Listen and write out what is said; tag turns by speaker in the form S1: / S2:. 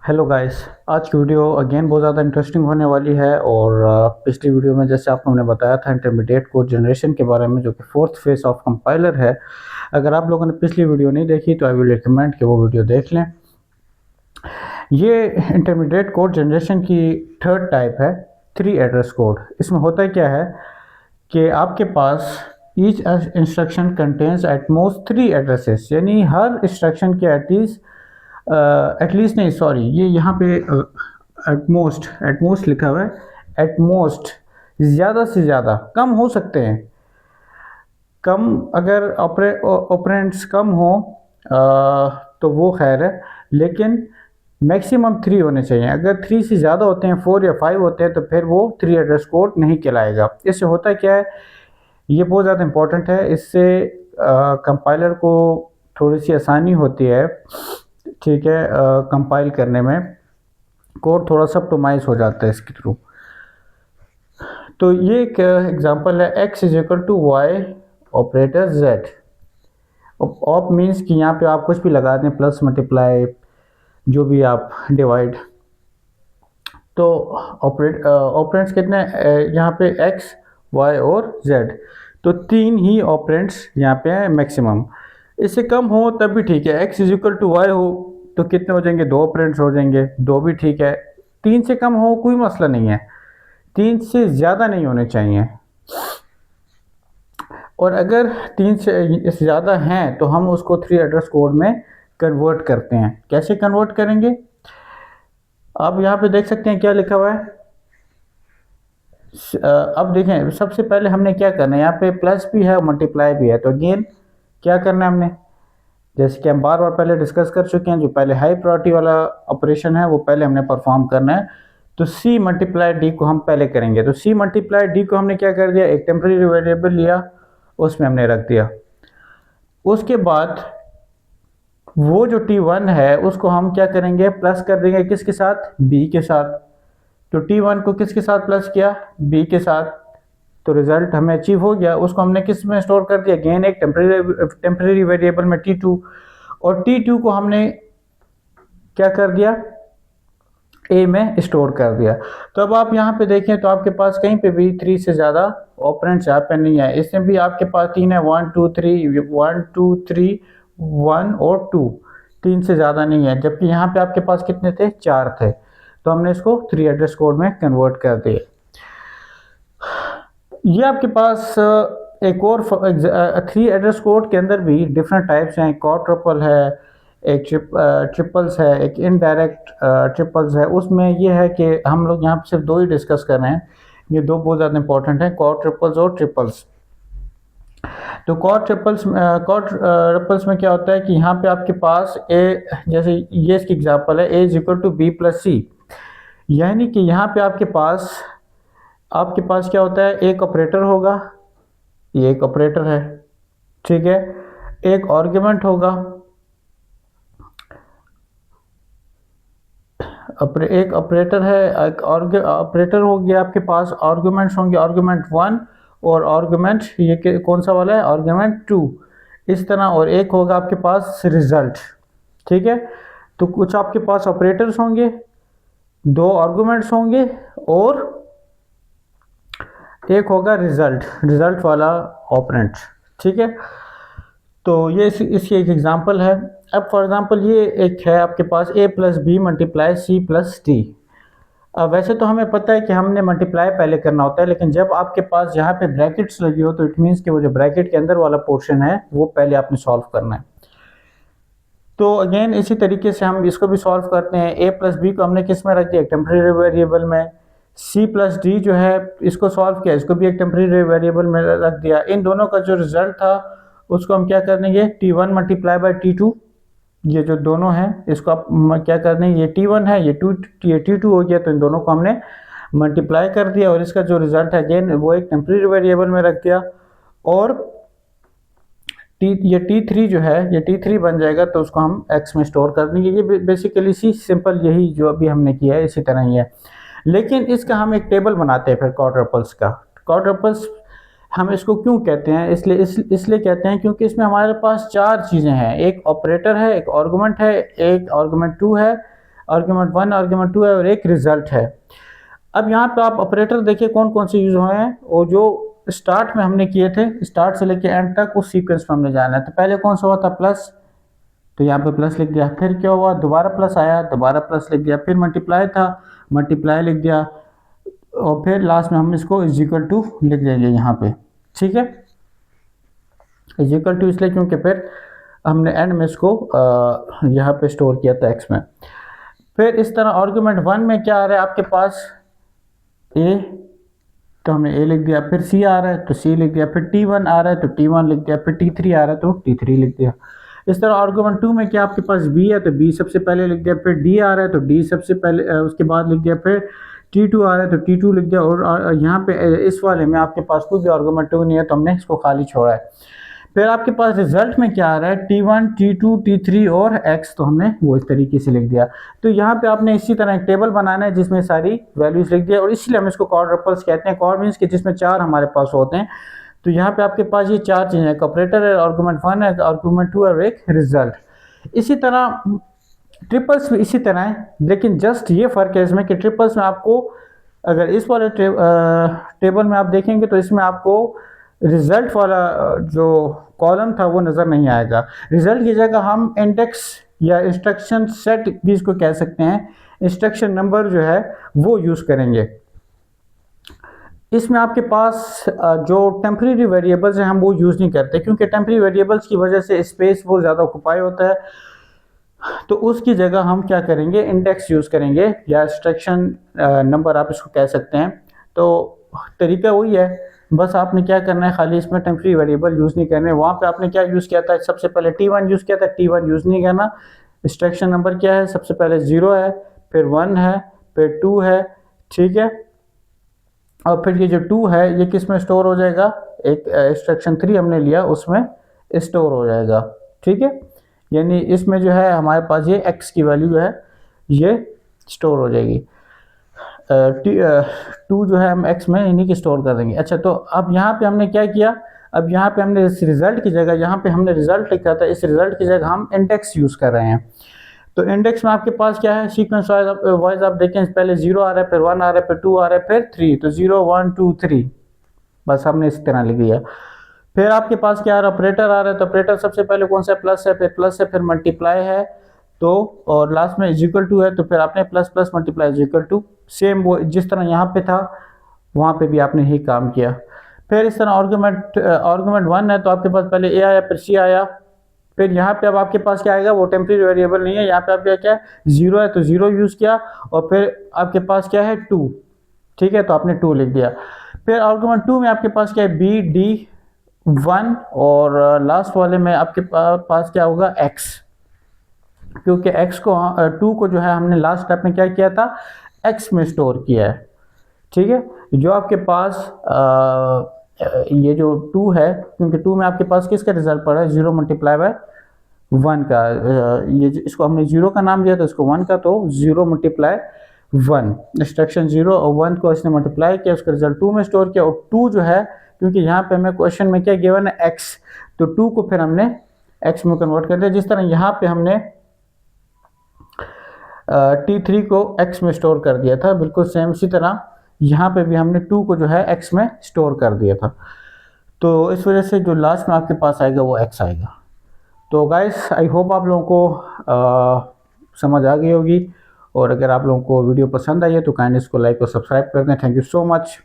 S1: Hello guys. आज की video again बहुत ज़्यादा इंटरेस्टिंग होने वाली है और पिछली वीडियो में जैसे आपको हमने बताया था इंटरमीडिएट कोड जनरेशन के बारे में, जो कि फोर्थ फेज ऑफ कंपाइलर है। अगर आप लोगों ने पिछली वीडियो नहीं देखी तो आई विल रिकमेंड कि वो वीडियो देख लें। ये इंटरमीडिएट कोड जनरेशन की थर्ड टाइप है, थ्री एड्रेस कोड। इसमें होता क्या है कि आपके पास each instruction contains at most three addresses, यानी हर इंस्ट्रक्शन के एटलीस्ट नहीं, सॉरी, ये यहाँ पे एटमोस्ट लिखा हुआ है। एटमोस्ट ज़्यादा से ज़्यादा, कम हो सकते हैं, कम अगर ऑपरेंड्स कम हो तो वो खैर है, लेकिन मैक्सिमम थ्री होने चाहिए। अगर थ्री से ज़्यादा होते हैं, फोर या फाइव होते हैं, तो फिर वो थ्री एड्रेस कोड नहीं कहलाएगा। इससे होता क्या है, ये बहुत ज़्यादा इम्पोर्टेंट है। इससे कंपाइलर को थोड़ी सी आसानी होती है, ठीक है, कंपाइल करने में। कोड थोड़ा सा ऑप्टिमाइज हो जाता है इसके थ्रू। तो ये एक एग्जांपल है, x is equal to y operator z। Op means कि यहाँ पे आप कुछ भी लगा दें, प्लस, मल्टीप्लाई, जो भी आप डिवाइड। तो ऑपरेंड्स कितने यहाँ पे x, y और z, तो तीन ही ऑपरेंड्स यहाँ पे हैं मैक्सिमम। इससे कम हो तब भी ठीक है, x is equal to y हो तो कितने हो जाएंगे, दो ऑपरेंड्स हो जाएंगे, दो भी ठीक है। तीन से कम हो कोई मसला नहीं है, तीन से ज़्यादा नहीं होने चाहिए। और अगर तीन से ज़्यादा हैं तो हम उसको थ्री एड्रेस कोड में कन्वर्ट करते हैं। कैसे कन्वर्ट करेंगे, आप यहाँ पे देख सकते हैं क्या लिखा हुआ है। अब देखें, सबसे पहले हमने क्या करना है, यहाँ पे प्लस भी है और मल्टीप्लाई भी है। तो अगेन क्या करना है हमने, जैसे कि हम बार बार पहले डिस्कस कर चुके हैं, जो पहले हाई प्रायोरिटी वाला ऑपरेशन है वो पहले हमने परफॉर्म करना है। तो सी मल्टीप्लाई डी को हम पहले करेंगे। तो सी मल्टीप्लाई डी को हमने क्या कर दिया, एक टेम्परेरी वेरिएबल लिया, उसमें हमने रख दिया। उसके बाद वो जो T1 है उसको हम क्या करेंगे, प्लस कर देंगे, किसके साथ, B के साथ। तो T1 को किसके साथ प्लस किया, B के साथ। तो रिजल्ट हमें अचीव हो गया। उसको हमने किस में स्टोर कर दिया, अगेन एक टेम्परेरी वेरिएबल में T2। और T2 को हमने क्या कर दिया, ए में स्टोर कर दिया। तो अब आप यहाँ पे देखें तो आपके पास कहीं पे भी थ्री से ज़्यादा ऑपरेंड्स यहाँ पे नहीं है। इसमें भी आपके पास तीन है, 1 2 3, 1 2 3, 1 और 2, तीन से ज़्यादा नहीं है। जबकि यहाँ पे आपके पास कितने थे, चार थे। तो हमने इसको थ्री एड्रेस कोड में कन्वर्ट कर दिया। ये आपके पास एक और थ्री एड्रेस कोड के अंदर भी डिफरेंट टाइप्स हैं। क्वाड्रुपल है, एक ट्रिपल्स है, एक इनडायरेक्ट ट्रिपल्स है। उसमें ये है कि हम लोग यहाँ पे सिर्फ दो ही डिस्कस कर रहे हैं, ये दो बहुत ज़्यादा इंपॉर्टेंट हैं, क्वाड्रुपल्स और ट्रिपल्स। तो क्वाड्रुपल्स में क्या होता है कि यहाँ पे आपके पास ए, जैसे ये इसकी एग्जांपल है, A is equal to B plus C. यानी कि यहाँ पे आपके पास क्या होता है, एक ऑपरेटर होगा, ये एक ऑपरेटर है, ठीक है, एक आर्गुमेंट होगा, एक ऑपरेटर है, एक ऑपरेटर हो गया, आपके पास आर्गुमेंट्स होंगे, आर्गुमेंट 1 और आर्गुमेंट ये कौन सा वाला है, आर्गुमेंट 2, इस तरह। और एक होगा आपके पास रिजल्ट, ठीक है। तो कुछ आपके पास ऑपरेटर्स होंगे, दो आर्गुमेंट्स होंगे और एक होगा रिजल्ट वाला ऑपरेंट, ठीक है। तो ये इसकी एक एग्जांपल है। अब फॉर एग्जांपल ये एक है आपके पास a plus B multiply C plus D. अब वैसे तो हमें पता है कि हमने मल्टीप्लाई पहले करना होता है, लेकिन जब आपके पास यहाँ पे ब्रैकेट्स लगी हो तो इट मीन्स कि वो जो ब्रैकेट के अंदर वाला पोर्शन है वो पहले आपने सॉल्व करना है। तो अगेन इसी तरीके से हम इसको भी सॉल्व करते हैं। a प्लस बी को हमने किस में रख दिया, एक टेम्परेरी वेरिएबल में। c प्लस डी जो है इसको सॉल्व किया, इसको भी एक टेम्परेरी वेरिएबल में रख दिया। इन दोनों का जो रिजल्ट था उसको हम क्या कर देंगे, T1 मल्टीप्लाई बाई T2। ये जो दोनों हैं इसको आप क्या कर देंगे, ये T1 है, ये T2 हो गया। तो इन दोनों को हमने मल्टीप्लाई कर दिया और इसका जो रिजल्ट है अगेन वो एक टेम्परेरी वेरिएबल में रख दिया। और ये T3 जो है, ये T3 बन जाएगा, तो उसको हम x में स्टोर कर देंगे। ये बेसिकली सी सिंपल यही जो अभी हमने किया है इसी तरह ही है। लेकिन इसका हम एक टेबल बनाते हैं फिर क्वाड्रुपल्स का। क्वाड्रुपल्स हम इसको क्यों कहते हैं, इसलिए कहते हैं क्योंकि इसमें हमारे पास चार चीज़ें हैं, एक ऑपरेटर है, एक आर्गुमेंट है, एक आर्गुमेंट 2 है, आर्ग्यूमेंट 1, आर्ग्यूमेंट 2 है और एक रिजल्ट है। अब यहाँ पे आप ऑपरेटर देखिए कौन कौन से यूज हुए हैं, और जो स्टार्ट में हमने किए थे, स्टार्ट से लेके एंड तक उस सीक्वेंस में हमने जाना है। तो पहले कौन सा हुआ था, प्लस, तो यहाँ पे प्लस लिख दिया। फिर क्या हुआ, दोबारा प्लस आया, दोबारा प्लस लिख दिया। फिर मल्टीप्लाई था, मल्टीप्लाई लिख दिया, और फिर लास्ट में हम इसको इज इक्वल टू लिख देंगे यहाँ पे, ठीक है। इज इक्वल टू इसलिए क्योंकि फिर हमने एंड में इसको यहाँ पे स्टोर किया था एक्स में। फिर इस तरह आर्गुमेंट 1 में क्या आ रहा है आपके पास, ए, तो हमने ए लिख दिया। फिर सी आ रहा है तो सी लिख दिया। फिर T1 आ रहा है तो T1 लिख दिया। फिर T3 आ रहा है तो T3 लिख दिया। इस तरह आर्गुमेंट 2 में क्या आपके पास बी है तो बी सबसे पहले लिख दिया। फिर डी आ रहा है तो डी सबसे पहले उसके बाद लिख दिया। फिर T2 आ रहा है तो T2 लिख दिया। और यहाँ पे इस वाले में आपके पास कोई भी आर्गुमेंट 2 नहीं है तो हमने इसको खाली छोड़ा है। फिर आपके पास रिजल्ट में क्या आ रहा है, T1, T2, T3 और X, तो हमने वो इस तरीके से लिख दिया। तो यहाँ पे आपने इसी तरह एक टेबल बनाना है जिसमें सारी वैल्यूज लिख दिया, और इसलिए हम इसको क्वाड्रपल्स कहते हैं। क्वाड मींस कि जिसमें 4 हमारे पास होते हैं। तो यहाँ पे आपके पास ये 4 चीज़ें हैं, ऑपरेटर है, आर्गुमेंट 1 है, आर्गुमेंट 2 है और एक रिजल्ट। इसी तरह ट्रिपल्स में इसी तरह है, लेकिन जस्ट ये फ़र्क है इसमें कि ट्रिपल्स में आपको अगर इस वाले टेबल में आप देखेंगे तो इसमें आपको रिजल्ट वाला जो कॉलम था वो नज़र नहीं आएगा। रिजल्ट की जगह हम इंडेक्स या इंस्ट्रक्शन सेट भी इसको कह सकते हैं, इंस्ट्रक्शन नंबर जो है वो यूज़ करेंगे। इसमें आपके पास जो टेम्परेरी वेरिएबल्स हैं हम वो यूज़ नहीं करते, क्योंकि टेम्परेरी वेरिएबल्स की वजह से स्पेस वो ज़्यादा ऑक्युपाई होता है। तो उसकी जगह हम क्या करेंगे, इंडेक्स यूज़ करेंगे या इंस्ट्रक्शन नंबर आप इसको कह सकते हैं। तो तरीका वही है, बस आपने क्या करना है, खाली इसमें टेम्परेरी वेरिएबल यूज़ नहीं करने। वहाँ पे आपने क्या यूज़ किया था, सबसे पहले T1 यूज़ किया था, T1 यूज़ नहीं करना। इंस्ट्रक्शन नंबर क्या है, सबसे पहले 0 है, फिर 1 है, फिर 2 है, ठीक है। और फिर ये जो 2 है ये किस में स्टोर हो जाएगा, एक इंस्ट्रक्शन 3 हमने लिया उसमें स्टोर हो जाएगा, ठीक है। यानी इसमें जो है हमारे पास ये x की वैल्यू जो है ये स्टोर हो जाएगी। 2 जो है हम x में इन्हीं की स्टोर कर देंगे। अच्छा, तो अब यहाँ पे हमने क्या किया, अब यहाँ पे हमने इस रिज़ल्ट की जगह, यहाँ पे हमने रिज़ल्ट लिखा था, इस रिज़ल्ट की जगह हम इंडेक्स यूज़ कर रहे हैं। तो इंडेक्स में आपके पास क्या है, सीक्वेंस वाइज आप देखें, पहले 0 आ रहा है, फिर 1 आ रहा है, फिर 2 आ रहा है, फिर 3, तो 0 1 2 3, बस हमने इस तरह लिख दिया। फिर आपके पास क्या आ रहा है, ऑपरेटर आ रहा है, तो ऑपरेटर सबसे पहले कौन सा, प्लस है, फिर प्लस है, फिर मल्टीप्लाई है, तो और लास्ट में इज इक्वल टू है, तो फिर आपने plus plus multiply is equal to, same वो जिस तरह यहाँ पे था वहाँ पे भी आपने ही काम किया। फिर इस तरह आर्गुमेंट 1 है तो आपके पास पहले ए आया, फिर सी आया। फिर यहाँ पे अब आपके पास क्या आएगा, वो टेम्परेरी वेरिएबल नहीं है, यहाँ पे आपका क्या है, 0 है तो 0 यूज़ किया, और फिर आपके पास क्या है 2, ठीक है, तो आपने 2 लिख दिया। फिर आर्गुमेंट 2 में आपके पास क्या है, बी डी 1, और लास्ट वाले में आपके पास क्या होगा, x, क्योंकि x को 2 को जो है हमने लास्ट स्टेप में क्या किया था, x में स्टोर किया है, ठीक है। जो आपके पास ये जो 2 है, क्योंकि 2 में आपके पास किसका रिजल्ट पड़ा है, 0 मल्टीप्लाई बाय 1 का, ये इसको हमने 0 का नाम दिया तो इसको 1 का, तो 0 मल्टीप्लाई 1, इंस्ट्रक्शन 0 और 1 को इसने मल्टीप्लाई किया, उसका रिजल्ट 2 में स्टोर किया। और 2 जो है, क्योंकि यहाँ पे हमें क्वेश्चन में क्या गिवन है, x, तो 2 को फिर हमने x में कन्वर्ट कर दिया। जिस तरह यहाँ पे हमने T3 को x में स्टोर कर दिया था, बिल्कुल सेम इसी तरह यहाँ पे भी हमने 2 को जो है x में स्टोर कर दिया था। तो इस वजह से जो लास्ट में आपके पास आएगा वो x आएगा। तो गाइस, आई होप आप लोगों को समझ आ गई होगी, और अगर आप लोगों को वीडियो पसंद आई है तो काइंडली इसको लाइक और सब्सक्राइब कर दें। Thank you so much.